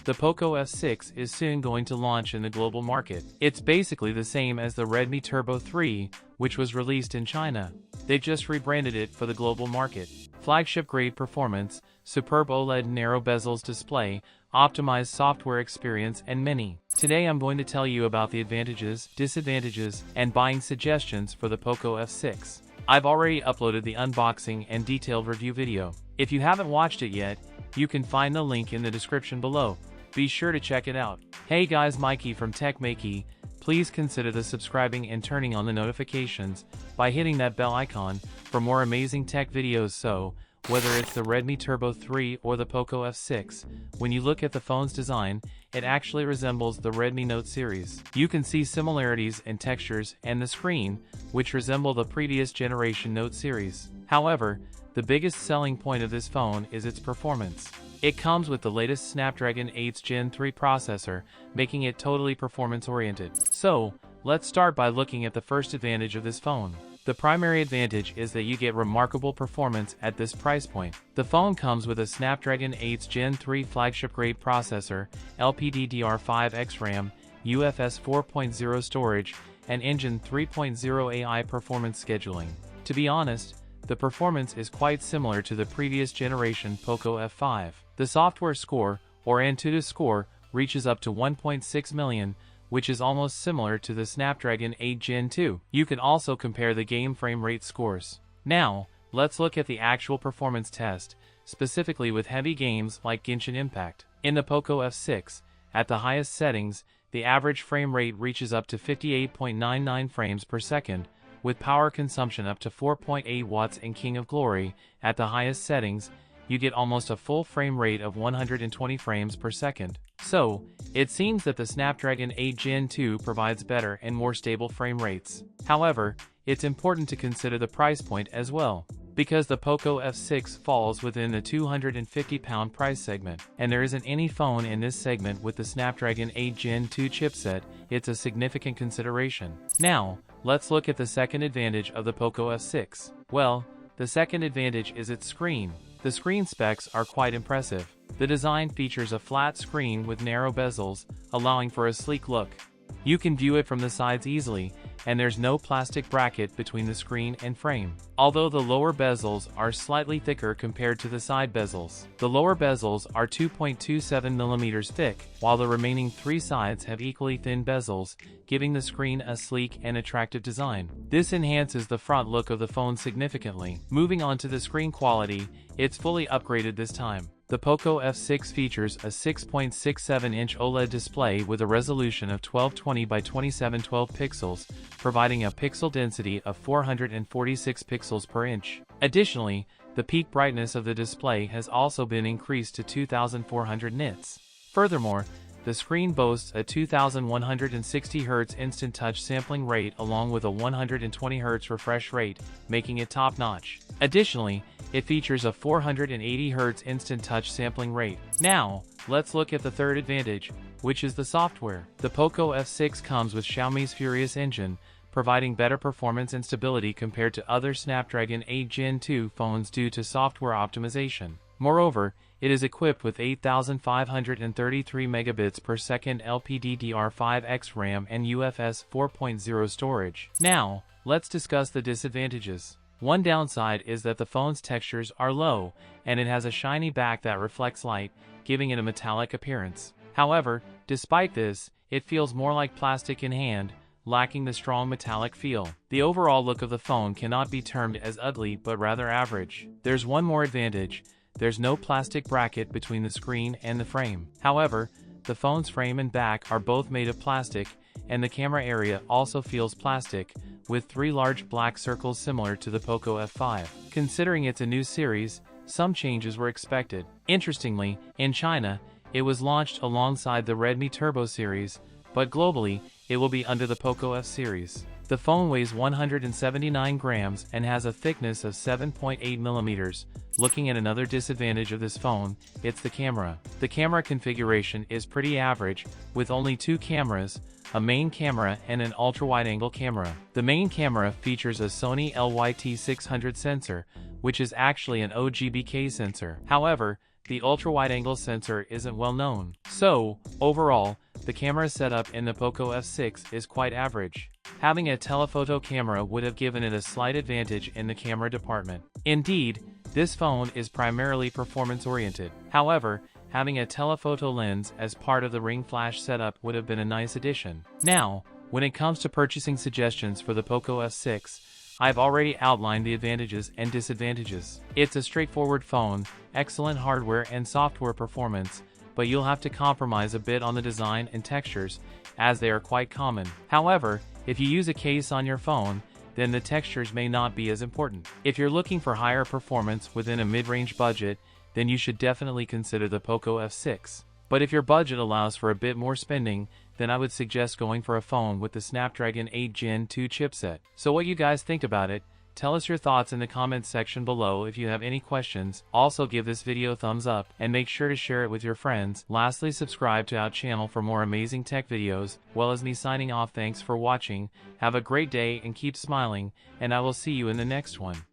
The Poco F6 is soon going to launch in the global market. It's basically the same as the Redmi Turbo 3, which was released in China. They've just rebranded it for the global market. Flagship-grade performance, superb OLED narrow bezels display, optimized software experience, and many. Today I'm going to tell you about the advantages, disadvantages, and buying suggestions for the Poco F6. I've already uploaded the unboxing and detailed review video. If you haven't watched it yet, you can find the link in the description below. Be sure to check it out. Hey guys, Mikey from TechMakey. Please consider the subscribing and turning on the notifications by hitting that bell icon for more amazing tech videos. So, whether it's the Redmi Turbo 3 or the Poco F6, when you look at the phone's design, it actually resembles the Redmi Note series. You can see similarities in textures and the screen, which resemble the previous generation Note series. However, the biggest selling point of this phone is its performance. It comes with the latest Snapdragon 8 Gen 3 processor, making it totally performance-oriented. So, let's start by looking at the first advantage of this phone. The primary advantage is that you get remarkable performance at this price point. The phone comes with a Snapdragon 8 Gen 3 flagship-grade processor, LPDDR5X RAM, UFS 4.0 storage, and Engine 3.0 AI performance scheduling. To be honest, the performance is quite similar to the previous generation Poco F5. The software score, or Antutu score, reaches up to 1.6 million, which is almost similar to the Snapdragon 8 Gen 2. You can also compare the game frame rate scores. Now, let's look at the actual performance test, specifically with heavy games like Genshin Impact. In the Poco F6, at the highest settings, the average frame rate reaches up to 58.99 frames per second, with power consumption up to 4.8 watts. In King of Glory, at the highest settings, you get almost a full frame rate of 120 frames per second. So, it seems that the Snapdragon 8 Gen 2 provides better and more stable frame rates. However, it's important to consider the price point as well, because the Poco F6 falls within the £250 price segment, and there isn't any phone in this segment with the Snapdragon 8 Gen 2 chipset. It's a significant consideration. Now, let's look at the second advantage of the Poco F6. Well, the second advantage is its screen. The screen specs are quite impressive. The design features a flat screen with narrow bezels, allowing for a sleek look. You can view it from the sides easily, and there's no plastic bracket between the screen and frame. Although the lower bezels are slightly thicker compared to the side bezels. The lower bezels are 2.27mm thick, while the remaining three sides have equally thin bezels, giving the screen a sleek and attractive design. This enhances the front look of the phone significantly. Moving on to the screen quality, it's fully upgraded this time. The Poco F6 features a 6.67-inch OLED display with a resolution of 1220 by 2712 pixels, providing a pixel density of 446 pixels per inch. Additionally, the peak brightness of the display has also been increased to 2400 nits. Furthermore, the screen boasts a 2160 Hz instant touch sampling rate along with a 120 Hz refresh rate, making it top-notch. Additionally, it features a 480 Hz instant touch sampling rate. Now, let's look at the third advantage, which is the software. The Poco F6 comes with Xiaomi's Furious Engine, providing better performance and stability compared to other Snapdragon 8 Gen 2 phones due to software optimization. Moreover, it is equipped with 8,533 megabits per second LPDDR5X RAM and UFS 4.0 storage. Now, let's discuss the disadvantages. One downside is that the phone's textures are low, and it has a shiny back that reflects light, giving it a metallic appearance. However, despite this, it feels more like plastic in hand, lacking the strong metallic feel. The overall look of the phone cannot be termed as ugly but rather average. There's one more advantage. There's no plastic bracket between the screen and the frame. However, the phone's frame and back are both made of plastic, and the camera area also feels plastic, with three large black circles similar to the Poco F5. Considering it's a new series, some changes were expected. Interestingly, in China, it was launched alongside the Redmi Turbo series, but globally, it will be under the Poco F series. The phone weighs 179 grams and has a thickness of 7.8 millimeters. Looking at another disadvantage of this phone, it's the camera. The camera configuration is pretty average, with only two cameras, a main camera and an ultra-wide-angle camera. The main camera features a Sony LYT600 sensor, which is actually an OGBK sensor. However, the ultra-wide-angle sensor isn't well known. So, overall, the camera setup in the Poco F6 is quite average. Having a telephoto camera would have given it a slight advantage in the camera department. Indeed, this phone is primarily performance-oriented. However, having a telephoto lens as part of the Ring Flash setup would have been a nice addition. Now, when it comes to purchasing suggestions for the Poco F6, I've already outlined the advantages and disadvantages. It's a straightforward phone, excellent hardware and software performance, but you'll have to compromise a bit on the design and textures, as they are quite common. However, if you use a case on your phone, then the textures may not be as important. If you're looking for higher performance within a mid-range budget, then you should definitely consider the Poco F6. But if your budget allows for a bit more spending, then I would suggest going for a phone with the Snapdragon 8 Gen 2 chipset. So what you guys think about it? Tell us your thoughts in the comments section below. If you have any questions, also give this video a thumbs up and make sure to share it with your friends. Lastly, subscribe to our channel for more amazing tech videos. Well, as me signing off, thanks for watching. Have a great day and keep smiling, and I will see you in the next one.